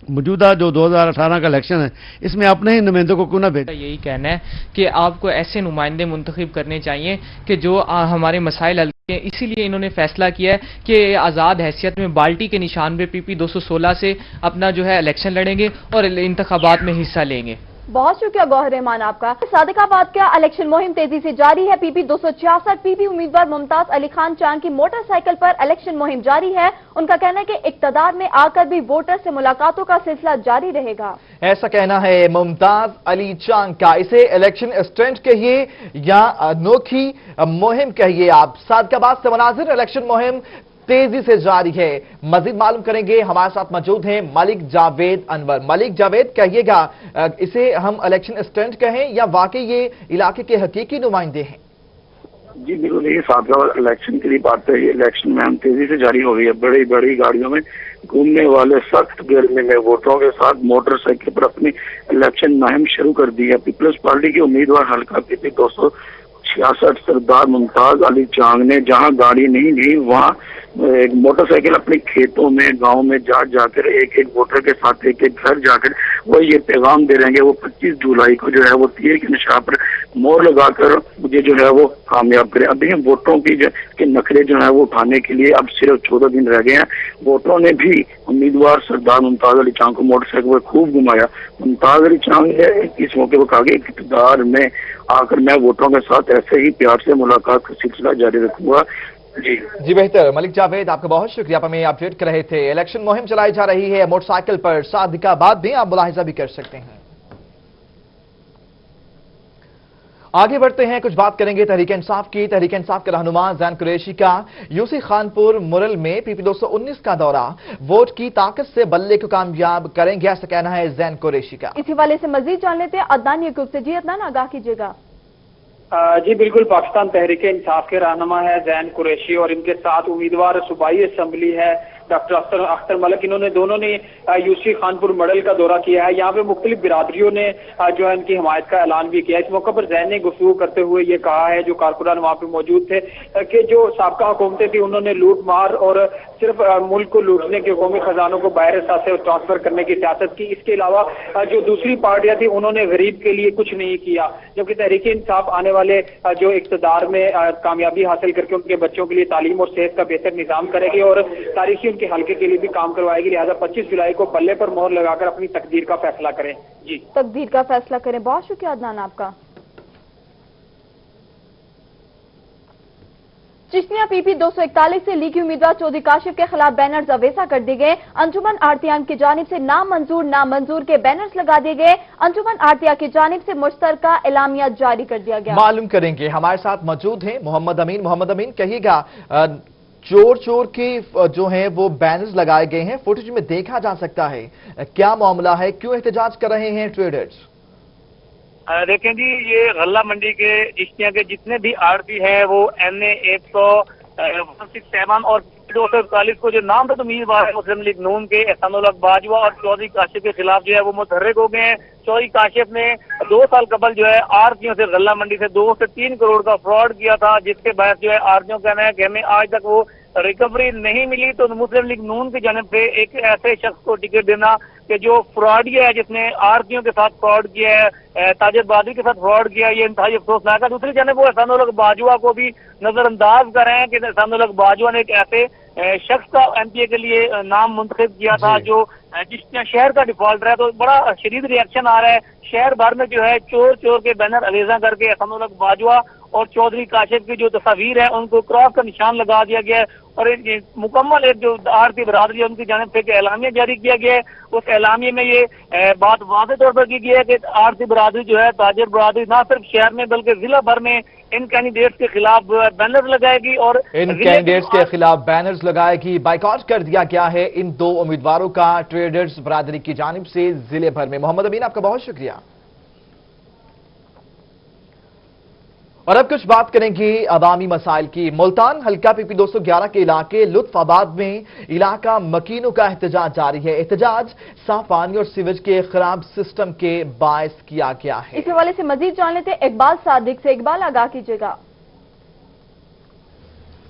موجودہ جو 2018 کا الیکشن ہے اس میں اپنے ہی نمائندوں کو کیوں نہ بھیجیں۔ یہی کہنا ہے کہ آپ کو ایسے نمائندے منتخب کرنے چاہیے کہ جو ہمارے مسائل حل کریں، اسی لیے انہوں نے فیصلہ کیا ہے کہ آزاد حیثیت میں بالٹی کے نشان پہ PP 216 سے اپنا جو ہے الیکشن لڑیں گے اور انتخابات میں حصہ لیں گے۔ بہت شکریہ گوہر رحمان آپ کا۔ صادق آباد کا الیکشن مہم تیزی سے جاری ہے۔ PP 266 PP امیدوار ممتاز علی خان چاند کی موٹر سائیکل پر الیکشن مہم جاری ہے۔ ان کا کہنا ہے کہ اقتدار میں آ کر بھی ووٹر سے ملاقاتوں کا سلسلہ جاری رہے گا۔ ایسا کہنا ہے ممتاز علی چاند کا۔ اسے الیکشن اسٹنٹ کہیے یا انوکھی مہم کہیے آپ، صادق آباد سے مناظر الیکشن مہم تیزی سے جاری ہے۔ مزید معلوم کریں گے، ہمارے ساتھ موجود ہیں ملک جاوید انور۔ ملک جاوید، کہیے گا اسے ہم الیکشن اسٹنٹ کہیں یا واقعی یہ علاقے کے حقیقی نمائندے ہیں؟ جی بالکل، یہ ساتھ الیکشن کے لیے بات ہے، یہ الیکشن میں ہم تیزی سے جاری ہو گئی ہے۔ بڑی بڑی گاڑیوں میں گھومنے والے سخت گرمی میں ووٹروں کے ساتھ موٹر سائیکل پر اپنی الیکشن مہم شروع کر دی ہے۔ پیپلز پارٹی کے امیدوار حلقہ PP 266 سردار ممتاز علی چاند نے جہاں گاڑی نہیں دی وہاں ایک موٹر سائیکل اپنے کھیتوں میں، گاؤں میں جا کر ایک ووٹر کے ساتھ ایک گھر جا کر وہ یہ پیغام دے رہے ہیں کہ وہ 25 جولائی کو جو ہے وہ تیر کے نشان پر मोहर लगाकर मुझे जो है वो कामयाब करें। अभी हम वोटरों की के नखरे जो है वो उठाने के लिए अब सिर्फ 14 दिन रह गए हैं। वोटरों ने भी उम्मीदवार सरदार मुमताज अली चांद को मोटरसाइकिल पर खूब घुमाया। मुमताज अली चांद ने इस मौके पर कहा कि इक़्तिदार में आकर मैं वोटरों के साथ ऐसे ही प्यार से मुलाकात का सिलसिला जारी रखूंगा। जी बेहतर। मलिक जावेद, आपका बहुत शुक्रिया, आप हमें अपडेट कर रहे थे। इलेक्शन मुहिम चलाई जा रही है मोटरसाइकिल पर, सादिकाबाद भी आप मुलाहिजा भी कर सकते हैं। आगे बढ़ते हैं, कुछ बात करेंगे तहरीक इंसाफ की। तहरीक इंसाफ के रहनुमा जैन कुरैशी का यूसी खानपुर मुरल में पीपी 219 का दौरा, वोट की ताकत से बल्ले को कामयाब करेंगे, ऐसा कहना है जैन कुरैशी का। इसी वाले से मजीद जान लेते हैं अदनान यकूब से। जी अदनान, आगाह कीजिएगा। जी बिल्कुल, पाकिस्तान तहरीक इंसाफ के रहनुमा है जैन कुरैशी और इनके साथ उम्मीदवार सूबाई असम्बली है डॉक्टर अख्तर मलिक। इन्होंने दोनों ने यूसी खानपुर मॉडल का दौरा किया है। यहाँ पे मुख्तलिफ बिरादरियों ने जो है इनकी हमायत का ऐलान भी किया। इस मौके पर जैन ने गुफ्तगू करते हुए ये कहा है, जो कारकुनान वहाँ पे मौजूद थे, कि जो साबका हुकूमतें थी उन्होंने लूट मार और सिर्फ मुल्क को लूटने के कौमी खजानों को बाहर से ट्रांसफर करने की सियासत की। इसके अलावा जो दूसरी पार्टियां थी उन्होंने गरीब के लिए कुछ नहीं किया, जबकि तहरीक इंसाफ आने वाले जो इक़्तिदार में कामयाबी हासिल करके उनके बच्चों के लिए तालीम और सेहत का बेहतर निजाम करेगी और तारीखी के हल्के के लिए भी काम करवाएगी। लिहाजा 25 जुलाई को बल्ले पर मोहर लगाकर अपनी तकदीर का फैसला करें। जी, तकदीर का फैसला करें। बहुत शुक्रिया अदनान आपका। चिश्तिया पीपी 241 से लीगी उम्मीदवार चौधरी काशिफ के खिलाफ बैनर्स अवेसा कर दिए गए। अंजुमन आरतीयान की जानिब से नामंजूर के बैनर्स लगा दिए गए। अंजुमन आरतिया की जानिब से मुश्तरका एलामिया जारी कर दिया गया। मालूम करेंगे, हमारे साथ मौजूद हैं मोहम्मद अमीन। मोहम्मद अमीन, कहिएगा, चोर के जो हैं वो बैनर्स लगाए गए हैं, फुटेज में देखा जा सकता है, क्या मामला है, क्यों एहतजाज कर रहे हैं ट्रेडर्स? देखें जी, ये गल्ला मंडी के चिश्तिया के जितने भी आड़ती हैं वो NA 167 और 241 को जो नाम तो उम्मीदवार है मुस्लिम लीग नून के एहसानुल हक बाजवा और चौधरी काशिफ के खिलाफ जो है वो मुतहर्रिक हो गए हैं। चौधरी काशिफ ने 2 साल कबल जो है आरतियों से गल्ला मंडी से 2 से 3 करोड़ का फ्रॉड किया था, जिसके बाद जो है आरतियों का कहना है कि हमें आज तक वो रिकवरी नहीं मिली। तो मुस्लिम लीग नून की जानिब से एक ऐसे शख्स को टिकट देना कि जो फ्रॉडिया है, जिसने आरतियों के साथ फ्रॉड किया है, ताजिर बहादुरी के साथ फ्रॉड किया, ये इंतहाई अफसोसनाक है। दूसरी जानिब वो एहसानुल हक बाजवा को भी नजरअंदाज कर रहे हैं कि एहसानुल हक बाजवा ने एक ऐसे शख्स का MPA के लिए नाम मुंतखब किया था जो चिश्तिया शहर का डिफॉल्टर है। तो बड़ा शदीद रिएक्शन आ रहा है शहर भर में, जो है चोर के बैनर अवेजा करके एहसानुल हक बाजवा और चौधरी काशिफ की जो तस्वीर है उनको क्रॉस का निशान लगा दिया गया है और मुकम्मल एक जो आरती बरादरी है उनकी जानिब से एलामिया जारी किया गया है। उस एलामिया में ये बात वाज़ेह तौर पर की गई है कि आरती बरादरी जो है, ताजिर बरादरी, ना सिर्फ शहर में बल्कि जिला भर में इन कैंडिडेट्स के खिलाफ बैनर लगाएगी और इन कैंडिडेट्स के खिलाफ बैनर्स लगाएगी। बाइकआउट कर दिया गया है इन 2 उम्मीदवारों का ट्रेडर्स बरादरी की जानिब से जिले भर में। मोहम्मद अमीन, आपका बहुत शुक्रिया। और अब कुछ बात करेंगे अवामी मसाइल की। मुल्तान हल्का पीपी 211 के इलाके लुत्फाबाद में इलाका मकीनों का एहतजाज जारी है। एहतजाज साफ पानी और सीवेज के खराब सिस्टम के बायस किया गया है। इस हवाले से मजीद जान लेते हैं इकबाल सादिक से। इकबाल, आगाह कीजिएगा।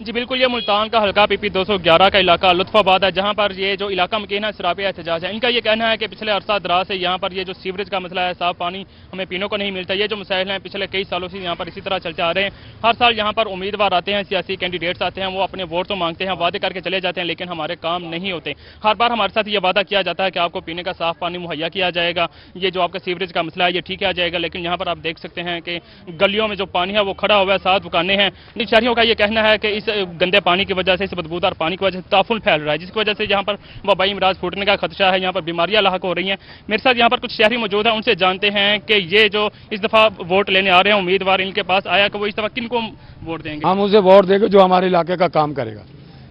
जी बिल्कुल, ये मुल्तान का हल्का पीपी 211 का इलाका लुत्फाबाद है, जहां पर ये जो इलाका मकीन है सराबे एहतजाज है। इनका ये कहना है कि पिछले अरसा दराज से यहाँ पर ये जो सीवरेज का मसला है, साफ पानी हमें पीने को नहीं मिलता, ये जो मसाइल हैं पिछले कई सालों से यहाँ पर इसी तरह चलते आ रहे हैं। हर साल यहाँ पर उम्मीदवार आते हैं, सियासी कैंडिडेट्स आते हैं, वो अपने वोट तो मांगते हैं, वादे करके चले जाते हैं, लेकिन हमारे काम नहीं होते। हर बार हमारे साथ ये वादा किया जाता है कि आपको पीने का साफ पानी मुहैया किया जाएगा, ये जो आपका सीवरेज का मसला है ये ठीक किया जाएगा, लेकिन यहाँ पर आप देख सकते हैं कि गलियों में जो पानी है वो खड़ा हुआ है, 7 दुकानें हैं। शहरियों का ये कहना है कि इस गंदे पानी की वजह से, इस बदबूदार पानी की वजह से ताफुल फैल रहा है, जिसकी वजह से यहाँ पर वबाई अमराज फूटने का खदशा है, यहाँ पर बीमारियां लाहक हो रही हैं। मेरे साथ यहाँ पर कुछ शहरी मौजूद हैं, उनसे जानते हैं कि ये जो इस दफा वोट लेने आ रहे हैं उम्मीदवार, इनके पास आया कि वो इस दफा किनको वोट देंगे? हम उसे वोट देंगे जो हमारे इलाके का काम करेगा।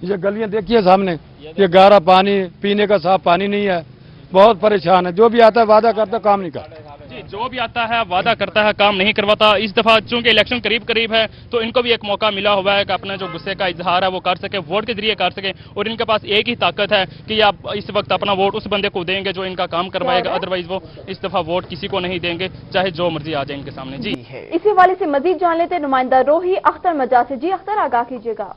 ये गलियां देखिए सामने, ये गहरा पानी, पीने का साफ पानी नहीं है, बहुत परेशान है। जो भी आता है वादा करता, काम नहीं करता। जी, जो भी आता है वादा करता है, काम नहीं करवाता। इस दफा चूंकि इलेक्शन करीब है तो इनको भी एक मौका मिला हुआ है कि अपना जो गुस्से का इजहार है वो कर सके, वोट के जरिए कर सके, और इनके पास एक ही ताकत है कि आप इस वक्त अपना वोट उस बंदे को देंगे जो इनका काम करवाएगा, अदरवाइज वो इस दफा वोट किसी को नहीं देंगे, चाहे जो मर्जी आ जाए इनके सामने। जी, इसी वाले से मजीद जान लेते नुमाइंदा रोही अख्तर मजा से। जी अख्तर, आगाह कीजिएगा।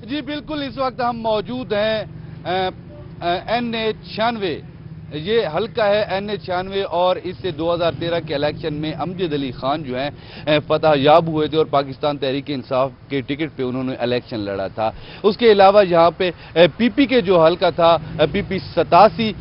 जी बिल्कुल, इस वक्त हम मौजूद हैं NA 96 یہ حلقہ ہے N96 اور اس سے 2013 کے الیکشن میں امجد علی خان جو ہیں فتح یاب ہوئے تھے اور پاکستان تحریک انصاف کے ٹکٹ پہ انہوں نے الیکشن لڑا تھا. اس کے علاوہ یہاں پہ پی پی کے جو حلقہ تھا PP 87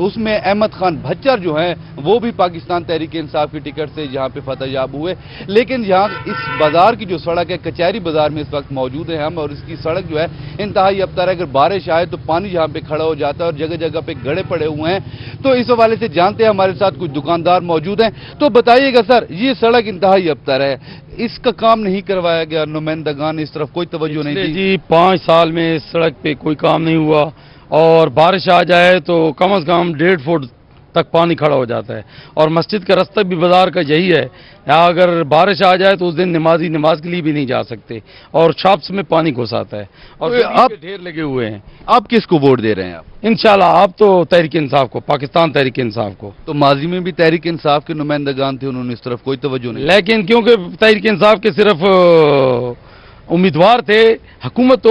اس میں احمد خان بھچر جو ہیں وہ بھی پاکستان تحریک انصاف کی ٹکٹ سے یہاں پہ فتح یاب ہوئے. لیکن یہاں اس بازار کی جو سڑک ہے کچہری بازار میں اس وقت موجود ہیں ہم, اور اس کی سڑک جو ہے انتہائی ابتر ہے. اگر بارش آئے تو پانی یہاں پہ کھڑا ہو جاتا ہے اور جگہ جگہ پہ گڑھے پڑے ہوئے ہیں. تو اس حوالے سے جانتے ہیں, ہمارے ساتھ کچھ دکاندار موجود ہیں. تو بتائیے گا سر, یہ سڑک انتہائی ابتر ہے, اس کا کام نہیں کروایا گیا, نمائندگان اس طرف کوئی توجہ نہیں دی؟ جی 5 سال میں اس سڑک پہ کوئی کام نہیں ہوا, اور بارش آ جائے تو کم از کم 1.5 فٹ تک پانی کھڑا ہو جاتا ہے. اور مسجد کا رستہ بھی بازار کا یہی ہے, اگر بارش آ جائے تو اس دن نمازی نماز کے لیے بھی نہیں جا سکتے, اور شاپس میں پانی گھس آتا ہے, اور آپ ڈھیر لگے ہوئے ہیں. آپ کس کو ووٹ دے رہے ہیں؟ آپ انشاءاللہ آپ تو تحریک انصاف کو, پاکستان تحریک انصاف کو. تو ماضی میں بھی تحریک انصاف کے نمائندگان تھے, انہوں نے اس طرف کوئی توجہ نہیں. لیکن کیونکہ تحریک انصاف کے صرف امیدوار تھے, حکومت تو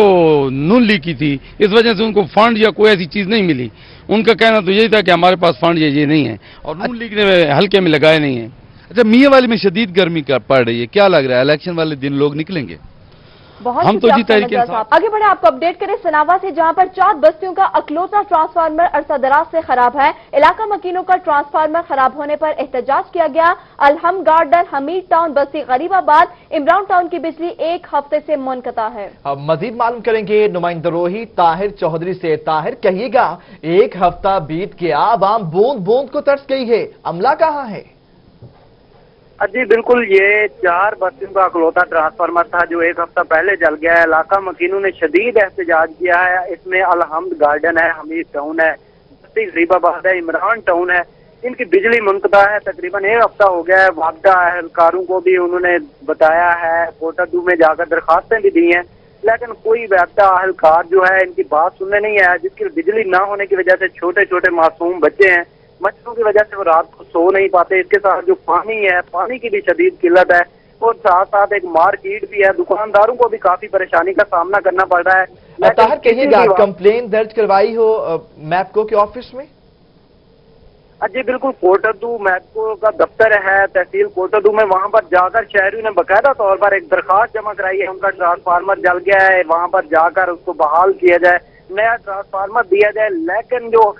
نون لیگ کی تھی, اس وجہ سے ان کو فنڈ یا کوئی ایسی چیز نہیں ملی. ان کا کہنا تو یہی تھا کہ ہمارے پاس فنڈ یہ نہیں ہے, اور نون لیگ نے حلقے میں لگائے نہیں ہیں. اچھا, میاں والی میں شدید گرمی پڑ رہی ہے, کیا لگ رہا ہے الیکشن والے دن لوگ نکلیں گے؟ ہم تو آگے بڑھے, آپ کو اپڈیٹ کریں سناوا سے, جہاں پر 4 بستیوں کا اکلوتا ٹرانسفارمر عرصہ دراز سے خراب ہے. علاقہ مکینوں کا ٹرانسفارمر خراب ہونے پر احتجاج کیا گیا. الحمد گارڈن, حمید ٹاؤن, بستی غریب آباد, عمران ٹاؤن کی بجلی 1 ہفتے سے منقطع ہے. اب مزید معلوم کریں گے نمائندہ روہی طاہر چودھری سے. طاہر, کہیے گا 1 ہفتہ بیت گیا, عوام بوند بوند کو ترس گئی ہے, عملہ کہاں ہے؟ جی بالکل, یہ 4 بستیوں کا اکلوتا ٹرانسفارمر تھا جو 1 ہفتہ پہلے جل گیا ہے. علاقہ مکینوں نے شدید احتجاج کیا ہے. اس میں الحمد گارڈن ہے, حمید ٹاؤن ہے, بستی غریب آباد ہے, عمران ٹاؤن ہے. ان کی بجلی منقطع ہے, تقریباً 1 ہفتہ ہو گیا ہے. وابڈہ اہلکاروں کو بھی انہوں نے بتایا ہے, کوٹا 2 میں جا کر درخواستیں بھی دی ہیں, لیکن کوئی وابڈہ اہلکار جو ہے ان کی بات سننے نہیں آیا, جس کی بجلی نہ ہونے کی وجہ سے چھوٹے چھوٹے معصوم بچے ہیں, مچھروں کی وجہ سے وہ رات کو سو نہیں پاتے. اس کے ساتھ جو پانی ہے, پانی کی بھی شدید قلت ہے, اور ساتھ ساتھ ایک مارکیٹ بھی ہے. دکانداروں کو بھی کافی پریشانی کا سامنا کرنا پڑ رہا ہے. طاہر, کہیے گا کمپلین درج کروائی ہو میپکو کے آفس میں؟ جی بالکل, کوٹا 2 میپکو کا دفتر ہے تحصیل کوٹا 2 میں, وہاں پر جا کر شہریوں نے باقاعدہ طور پر ایک درخواست جمع کرائی ہے. ان کا ٹرانسفارمر جل گیا ہے, وہاں پر جا کر اس کو بحال کیا جائے, نیا ٹرانسفارمر دیا جائے. لیکن جو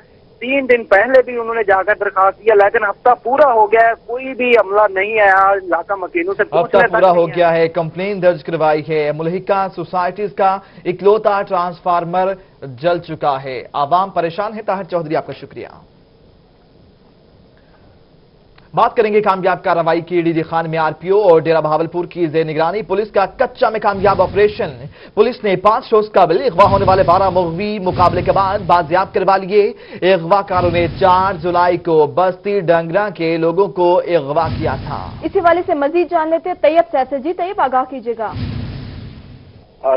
3 دن پہلے بھی انہوں نے جا کر درخواست کیا, لیکن ہفتہ پورا ہو گیا ہے, کوئی بھی عملہ نہیں آیا. علاقہ مکینوں سے ہفتہ پورا ہو گیا ہے, کمپلین درج کروائی ہے. ملحقہ سوسائٹیز کا اکلوتا ٹرانسفارمر جل چکا ہے, عوام پریشان ہے. طاہر چودھری, آپ کا شکریہ. بات کریں گے کامیاب کارروائی کی. ڈی ڈی خان میں RPO اور ڈیرہ بہاولپور کی زیر نگرانی پولیس کا کچا میں کامیاب آپریشن. پولیس نے 5 روز قبل اغوا ہونے والے 12 مغوی مقابلے کے بعد بازیاب کروا لیے. اغوا کاروں نے 4 جولائی کو بستی ڈنگرا کے لوگوں کو اغوا کیا تھا. اسی حوالے سے مزید جان لیتے ہیں طیب سے. جی طیب, آگاہ کیجیے گا.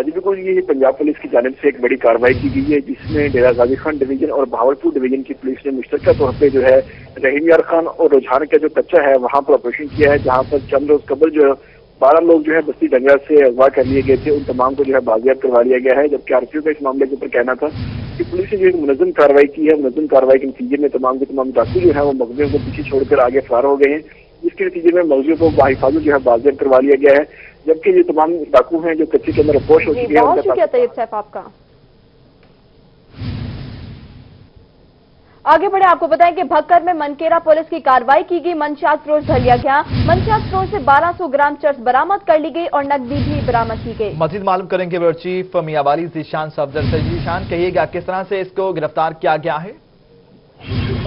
جی بالکل, یہ پنجاب پولیس کی جانب سے ایک بڑی کارروائی کی گئی ہے, جس میں ڈیرہ غازی خان ڈویژن اور بہاولپور ڈویژن کی پولیس نے مشترکہ طور پہ جو ہے رحیم یار خان اور رجحان کا جو کچا ہے وہاں پر آپریشن کیا ہے, جہاں پر چند روز قبل جو 12 لوگ جو ہے بستی ڈنگرا سے اغوا کر لیے گئے تھے. ان تمام کو جو ہے بازیاب کروا لیا گیا ہے, جبکہ RPO کا اس معاملے کے اوپر کہنا تھا کہ پولیس نے جو ایک منظم کارروائی کی ہے, منظم کارروائی کے نتیجے میں تمام کے تمام ڈاکو جو ہے وہ مغویوں کو پیچھے چھوڑ کر آگے فرار ہو گئے ہیں, جس کے نتیجے میں مغویوں کو باحفاظت جو ہے بازیاب کروا لیا گیا ہے, جبکہ یہ تمام ڈاکو ہیں جو کچے کے اندر پوش ہو چکے ہیں. بہت شکریہ طیب صاحب آپ کا. آگے بڑھے, آپ کو بتائیں کہ بھکر میں منکیرا پولیس کی کارروائی کی گئی. منشیات فروش دھر لیا گیا. منشیات فروش سے 1200 گرام چرس برآمد کر لی گئی اور نقدی بھی برآمد کی گئی. مزید معلوم کریں گے بیورو چیف میاں والی ذیشان صفدر سے. ذیشان, کہیے گا کس طرح سے اس کو گرفتار کیا گیا ہے؟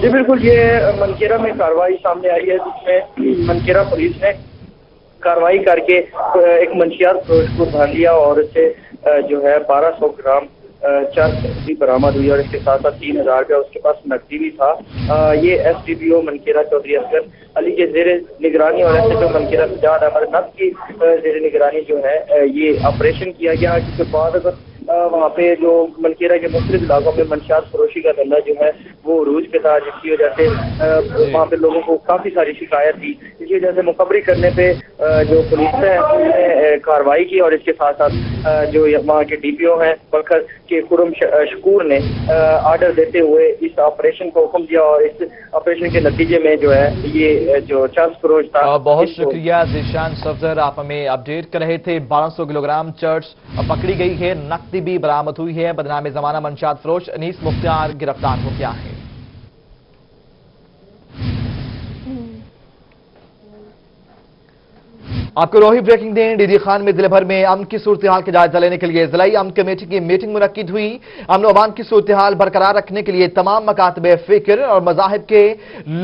جی بالکل, یہ منکیرا میں کارروائی سامنے آئی ہے, جس میں منکیرا پولیس نے کارروائی کر کے ایک منشیات فروش کو دھر لیا اور اس سے جو ہے 1200 گرام چرس بھی برآمد ہوئی, اور اس کے ساتھ ساتھ 3000 روپیہ اس کے پاس نقدی بھی تھا. یہ SDPO منکیرا چودھری اصغر علی کے زیر نگرانی اور SHO منکیرا سجاد امرناتھ کی زیر نگرانی جو ہے یہ آپریشن کیا گیا, جس کے بعد وہاں پہ جو منکیرا کے مختلف علاقوں میں منشیات فروشی کا دھندا جو ہے وہ عروج کے ساتھ, جس کی وجہ سے وہاں پہ لوگوں کو کافی ساری شکایت تھی. اس کی وجہ سے مخبری کرنے پہ جو پولیس نے کارروائی کی اور اس کے ساتھ ساتھ जो वहाँ के DPO हैं बकर के खुरम शकूर ने आर्डर देते हुए इस ऑपरेशन को हुक्म दिया और इस ऑपरेशन के नतीजे में जो है ये जो चर्च फरोश था। बहुत शुक्रिया जीशान सफदर, आप हमें अपडेट कर रहे थे। 1200 किलोग्राम चर्च पकड़ी गई है, नकदी भी बरामद हुई है। बदनाम जमाना मंशात फरोश अनीस मुख्तार गिरफ्तार हो गया है। आपको रोही ब्रेकिंग दें। डीडी खान में जिले भर में अमन की सूरत हाल का जायजा लेने के लिए जिलाई अमन कमेटी की मीटिंग मुनक्किद हुई। अमन अमान की सूरत हाल बरकरार रखने के लिए तमाम मकातबे फिक्र और मजाहिब के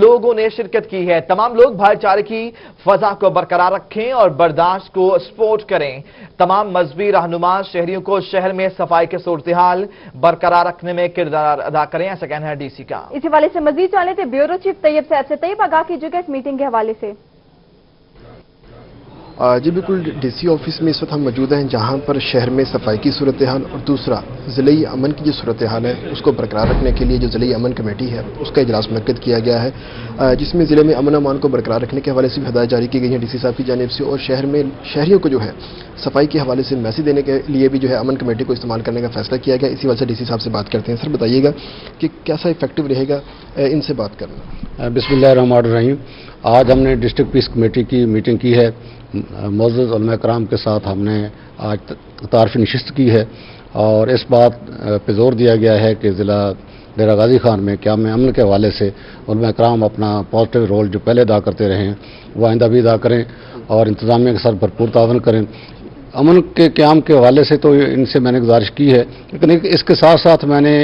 लोगों ने शिरकत की है। तमाम लोग भाईचारे की फजा को बरकरार रखें और बर्दाश्त को सपोर्ट करें। तमाम मजहबी रहनुमा शहरियों को शहर में सफाई के सूरत हाल बरकरार रखने में किरदार अदा करें, ऐसा कहना है DC का। इस हवाले से मजीद जाने थे ब्यूरो चीफ तैयब साहब से। तैयब, आगाह कीजिएगा इस मीटिंग के हवाले से। जी बिल्कुल, DC ऑफिस में इस वक्त हम मौजूद हैं जहां पर शहर में सफाई की सूरत हाल और दूसरा ज़िले अमन की जो सूरत हाल है उसको बरकरार रखने के लिए जो ज़िले अमन कमेटी है उसका इजलास मुनक्किद किया गया है, जिसमें ज़िले में अमन अमान को बरकरार रखने के हवाले से भी हदायत जारी की गई है DC साहब की जानिब से, और शहर में शहरियों को जो है सफाई के हवाले से मैसेज देने के लिए भी जो है अमन कमेटी को इस्तेमाल करने का फैसला किया गया। इसी वजह से DC साहब से बात करते हैं। सर बताइएगा कि कैसा इफेक्टिव रहेगा इनसे बात करना। बिस्मिल्लाहिर्रहमानिर्रहीम। आज हमने डिस्ट्रिक्ट पीस कमेटी की मीटिंग की है। मौजूद उलमा कराम के साथ हमने आज तारफ़ी नशिस्त की है और इस बात पे जोर दिया गया है कि ज़िला डेरा गाजी खान में क़याम अमन के हवाले से उलमा कराम अपना पॉजिटिव रोल जो पहले अदा करते रहे हैं वो आइंदा भी अदा करें और इंतज़ामिया के साथ भरपूर तावन करें। अमन के क़याम के हवाले से तो इनसे मैंने गुजारिश की है, लेकिन इसके साथ साथ मैंने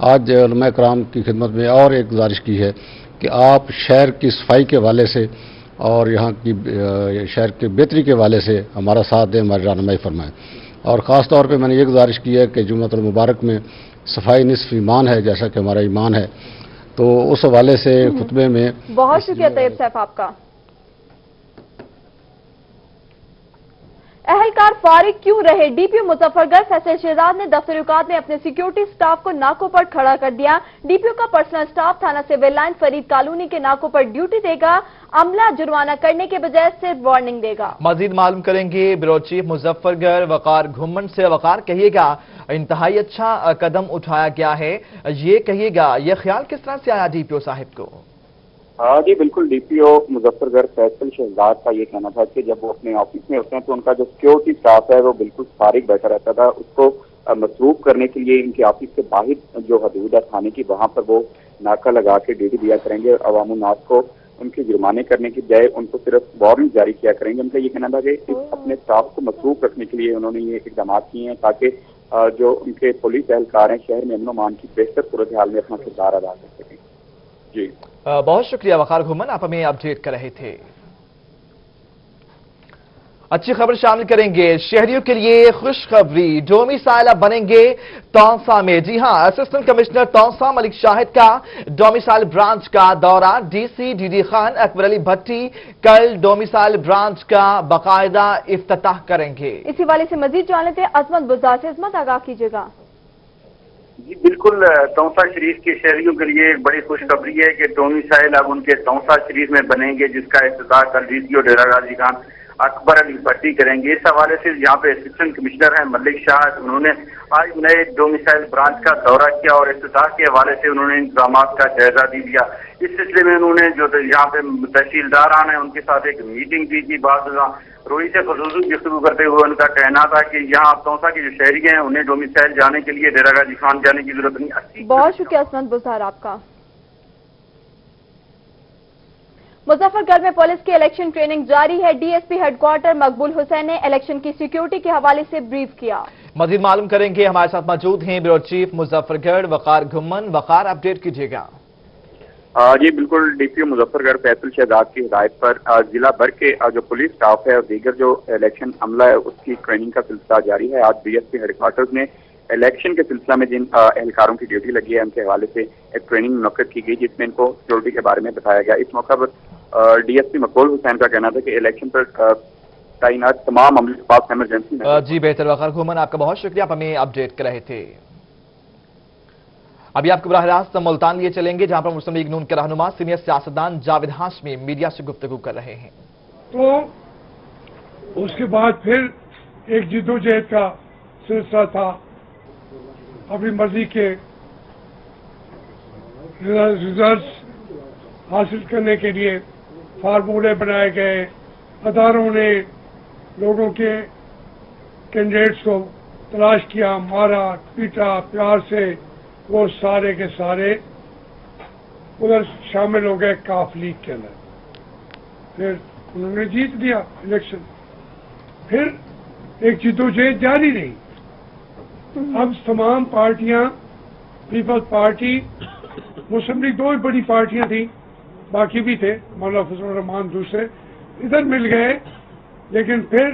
आज उलमा कराम की खिदमत में और एक गुजारिश की है कि आप शहर की सफाई के हवाले से और यहाँ की शहर की बेहतरी के हवाले से हमारा साथ दें, हमारी रहनुमाई फरमाएं। और ख़ास तौर पे मैंने ये गुजारिश की है कि जुम्मतुल मुबारक में सफाई निस्फ ईमान है, जैसा कि हमारा ईमान है, तो उस हवाले से खुतबे में। बहुत शुक्रिया तैयब साहब आपका। अहलकार फारिग क्यों रहे? DPO मुजफ्फरगढ़ फैसल शहजाद ने दफ्तर-ए-औकात में अपने सिक्योरिटी स्टाफ को नाकों पर खड़ा कर दिया। DPO का पर्सनल स्टाफ थाना सिविल लाइन फरीद कॉलोनी के नाकों पर ड्यूटी देगा। अमला जुर्माना करने के बजाय सिर्फ वार्निंग देगा। मजीद मालूम करेंगे ब्यूरो चीफ मुजफ्फरगढ़ वकार घुम्मन से। वकार, कहिएगा इंतहाई अच्छा कदम उठाया गया है, ये कहिएगा ये ख्याल किस तरह से आया DPO साहिब को? जी बिल्कुल, DPO मुजफ्फरगढ़ फैसल शहजाद का ये कहना था कि जब वो अपने ऑफिस में होते हैं तो उनका जो सिक्योरिटी स्टाफ है वो बिल्कुल फारिग बैठा रहता था। उसको मसरूफ करने के लिए इनके ऑफिस के बाहर जो हदूद है थाने की, वहाँ पर वो नाका लगा के ड्यूटी दिया करेंगे और अवाम उन्नास को उनके जुर्माने करने की बजाय उनको सिर्फ वारंट जारी किया करेंगे। उनका ये कहना था कि अपने स्टाफ को मसरूफ रखने के लिए उन्होंने ये इकदाम किए हैं ताकि जो उनके पुलिस एहलकार हैं शहर में अमन अमान की बेहतर सूरत हाल में अपना किरदार अदा कर सकें। जी बहुत शुक्रिया वकार घुमन, आप हमें अपडेट कर रहे थे। अच्छी खबर शामिल करेंगे शहरियों के लिए खुशखबरी। डोमिसाइल अब बनेंगे तौसा में। जी हां, असिस्टेंट कमिश्नर तौसा मलिक शाहिद का डोमिसाइल ब्रांच का दौरा। DC DD खान अकबर अली भट्टी कल डोमिसाइल ब्रांच का बाकायदा इफ्तिताह करेंगे। इसी वाले से मजीद जान लेते हैं अजमत बुज़दार से। अजमत, आगाह कीजिएगा। जी बिल्कुल, तौसा शरीफ के शहरियों के लिए एक बड़ी खुशखबरी है कि डोमिसाइल अब उनके तौसा शरीफ में बनेंगे, जिसका इफ्तिताह कल DCO डेरा गाजी खान अकबर अली भट्टी करेंगे। इस हवाले से यहाँ पे असिस्टेंट कमिश्नर हैं मलिक शाह, उन्होंने आज नए डोमिसाइल ब्रांच का दौरा किया और इफ्तिताह के हवाले से उन्होंने इंतजाम का जायजा भी लिया। इस सिलसिले में उन्होंने जो यहाँ पे तहसीलदार हैं उनके साथ एक मीटिंग की थी। बाद रोई से खसूसी गुफ्तगू करते हुए उनका कहना था कि यहाँ तौसा के जो शहरी हैं उन्हें डोमिसाइल जाने के लिए डेरा गाजी खान जाने की जरूरत नहीं। बहुत शुक्रिया अजमत बुज़दार आपका। मुजफ्फरगढ़ में पुलिस की इलेक्शन ट्रेनिंग जारी है। DSP हेडक्वार्टर मकबूल हुसैन ने इलेक्शन की सिक्योरिटी के हवाले से ब्रीफ किया। मजीद मालूम करेंगे, हमारे साथ मौजूद हैं ब्यूरो चीफ मुजफ्फरगढ़ वकार घुम्मन। वकार, अपडेट कीजिएगा। जी बिल्कुल, DPO मुजफ्फरगढ़ फैसल शहजाद की हिदायत पर जिला भर के जो पुलिस स्टाफ है और दीगर जो इलेक्शन अमला है उसकी ट्रेनिंग का सिलसिला जारी है। आज DSP हेडक्वार्टर्स में इलेक्शन के सिलसिला में जिन एहलकारों की ड्यूटी लगी है उनके हवाले से एक ट्रेनिंग मुनक्किद की गई, जिसमें इनको सिक्योरिटी के बारे में बताया गया। इस मौका पर DSP मकबूल हुसैन का कहना था कि इलेक्शन पर तैनात तमाम अमले के पास इमरजेंसी में। जी बेहतर वकार घुमन, आपका बहुत शुक्रिया, आप हमें अपडेट कर रहे थे। अभी आपको बराह रास्त मुल्तान लिए चलेंगे, जहां पर मुस्लिम लीग नून के रहनुमा सीनियर सियासतदान जावेद हाशमी मीडिया से गुफ्तगू कर रहे हैं। तो उसके बाद फिर एक जिद्दोजहद का सिलसिला था। अपनी मर्जी के रिजल्ट्स हासिल करने के लिए फार्मूले बनाए गए, अदारों ने लोगों के कैंडिडेट्स को तलाश किया, मारा पीटा प्यार से, वो सारे के सारे उधर शामिल हो गए काफ लीग के अंदर। फिर उन्होंने जीत लिया इलेक्शन। फिर एक जिद्दोजहद जारी रही। अब तमाम पार्टियां, पीपल्स पार्टी, मुस्लिम लीग, दो ही बड़ी पार्टियां थी, बाकी भी थे, मौलाना फजल रहमान दूसरे, इधर मिल गए। लेकिन फिर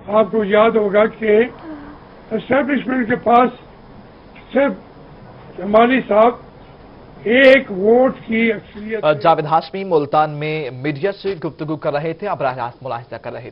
आपको याद होगा कि एस्टेब्लिशमेंट के पास सिर्फ जमाली साहब एक वोट की अक्सरियत। जावेद हाशमी मुल्तान में मीडिया से गुफ्तगू कर रहे थे, अब मुलाहिजा कर रहे थे।